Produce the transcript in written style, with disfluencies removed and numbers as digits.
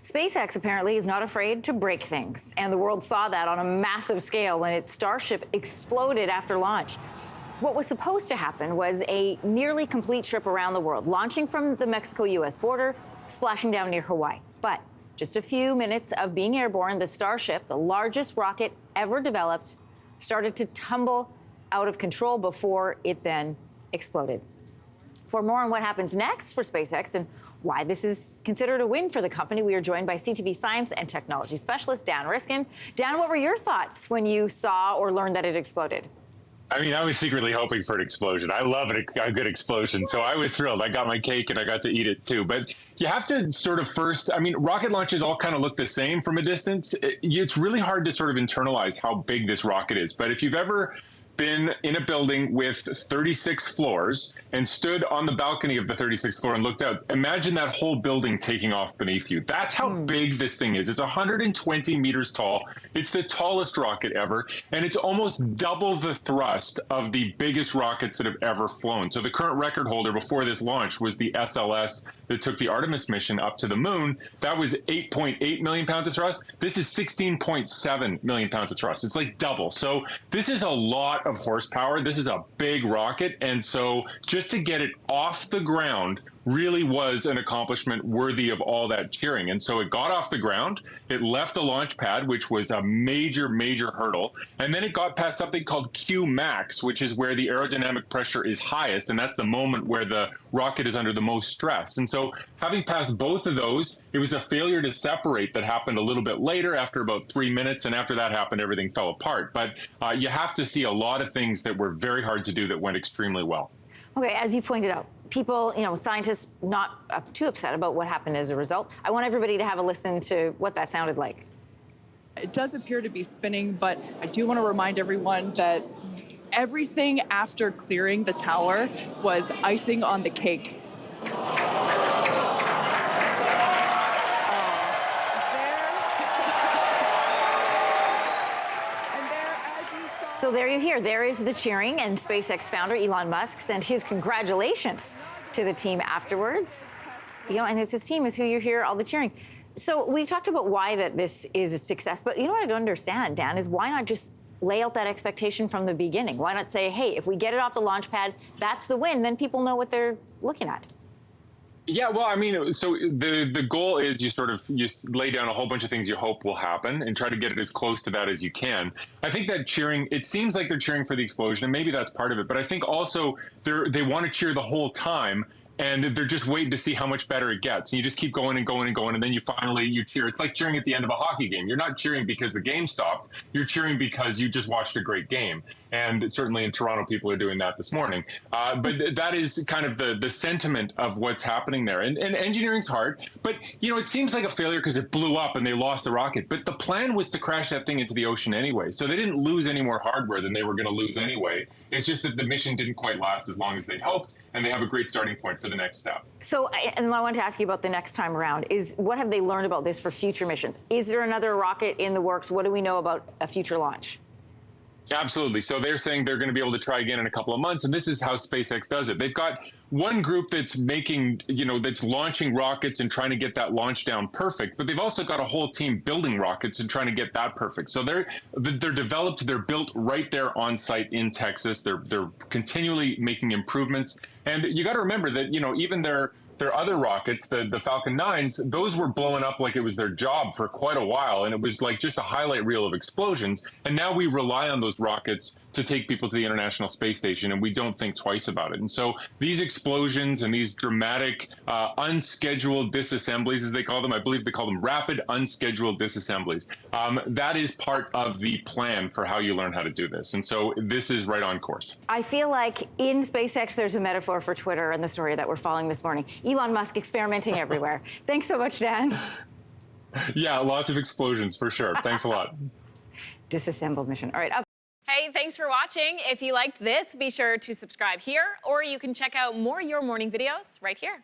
SpaceX apparently is not afraid to break things, and the world saw that on a massive scale when its Starship exploded after launch. What was supposed to happen was a nearly complete trip around the world, launching from the Mexico-U.S. border, splashing down near Hawaii. But just a few minutes of being airborne, the Starship, the largest rocket ever developed, started to tumble out of control before it then exploded. For more on what happens next for SpaceX and why this is considered a win for the company, we are joined by CTV science and technology specialist Dan Riskin. Dan, what were your thoughts when you saw or learned that it exploded? I mean, I was secretly hoping for an explosion. I love a good explosion. So I was thrilled. I got my cake and I got to eat it too. But you have to sort of first, I mean, rocket launches all kind of look the same from a distance. It's really hard to sort of internalize how big this rocket is. But if you've ever been in a building with 36 floors and stood on the balcony of the 36th floor and looked out, imagine that whole building taking off beneath you. That's how big this thing is. It's 120 meters tall. It's the tallest rocket ever, and it's almost double the thrust of the biggest rockets that have ever flown. So the current record holder before this launch was the SLS that took the Artemis mission up to the moon. That was 8.8 million pounds of thrust. This is 16.7 million pounds of thrust. It's like double. So this is a lot of horsepower. This is a big rocket. And so just to get it off the ground really was an accomplishment worthy of all that cheering. And so it got off the ground, it left the launch pad, which was a major, major hurdle. And then it got past something called Q max, which is where the aerodynamic pressure is highest. And that's the moment where the rocket is under the most stress. And so having passed both of those, it was a failure to separate that happened a little bit later after about 3 minutes. And after that happened, everything fell apart. But you have to see a lot of things that were very hard to do that went extremely well. Okay, as you pointed out, people, scientists not too upset about what happened as a result. I want everybody to have a listen to what that sounded like. It does appear to be spinning, but I do want to remind everyone that everything after clearing the tower was icing on the cake. So there you hear, there is the cheering, and SpaceX founder Elon Musk sent his congratulations to the team afterwards. And it's his team is who you hear all the cheering. So we've talked about why that this is a success, but what I don't understand, Dan, is why not just lay out that expectation from the beginning? Why not say, hey, if we get it off the launch pad, that's the win, then people know what they're looking at? Yeah, well, I mean, so the goal is you lay down a whole bunch of things you hope will happen and try to get it as close to that as you can. I think that cheering, it seems like they're cheering for the explosion, and maybe that's part of it. But I think also they want to cheer the whole time, and they're just waiting to see how much better it gets. And you just keep going and going and going, and then you cheer. It's like cheering at the end of a hockey game. You're not cheering because the game stopped. You're cheering because you just watched a great game. And certainly in Toronto, people are doing that this morning. But that is kind of the sentiment of what's happening there. And engineering's hard, but it seems like a failure because it blew up and they lost the rocket. But the plan was to crash that thing into the ocean anyway. So they didn't lose any more hardware than they were going to lose anyway. It's just that the mission didn't quite last as long as they'd hoped, and they have a great starting point for the next step. So, and I want to ask you about the next time around, is what have they learned about this for future missions? Is there another rocket in the works? What do we know about a future launch? Absolutely. So they're saying they're going to be able to try again in a couple of months. And this is how SpaceX does it. They've got one group that's making, that's launching rockets and trying to get that launch down perfect. But they've also got a whole team building rockets and trying to get that perfect. So they're developed, they're built right there on site in Texas. They're continually making improvements. And you got to remember that, even their other rockets, the Falcon 9s, those were blowing up like it was their job for quite a while. And it was like just a highlight reel of explosions. And now we rely on those rockets to take people to the International Space Station, and we don't think twice about it. And so these explosions and these dramatic, unscheduled disassemblies, as they call them, I believe they call them rapid unscheduled disassemblies, that is part of the plan for how you learn how to do this. And so this is right on course. I feel like in SpaceX, there's a metaphor for Twitter and the story that we're following this morning. Elon Musk experimenting everywhere. Thanks so much, Dan. Yeah, lots of explosions for sure. Thanks a lot. Disassembled mission. All right. Up. Hey, thanks for watching. If you liked this, be sure to subscribe here, or you can check out more Your Morning videos right here.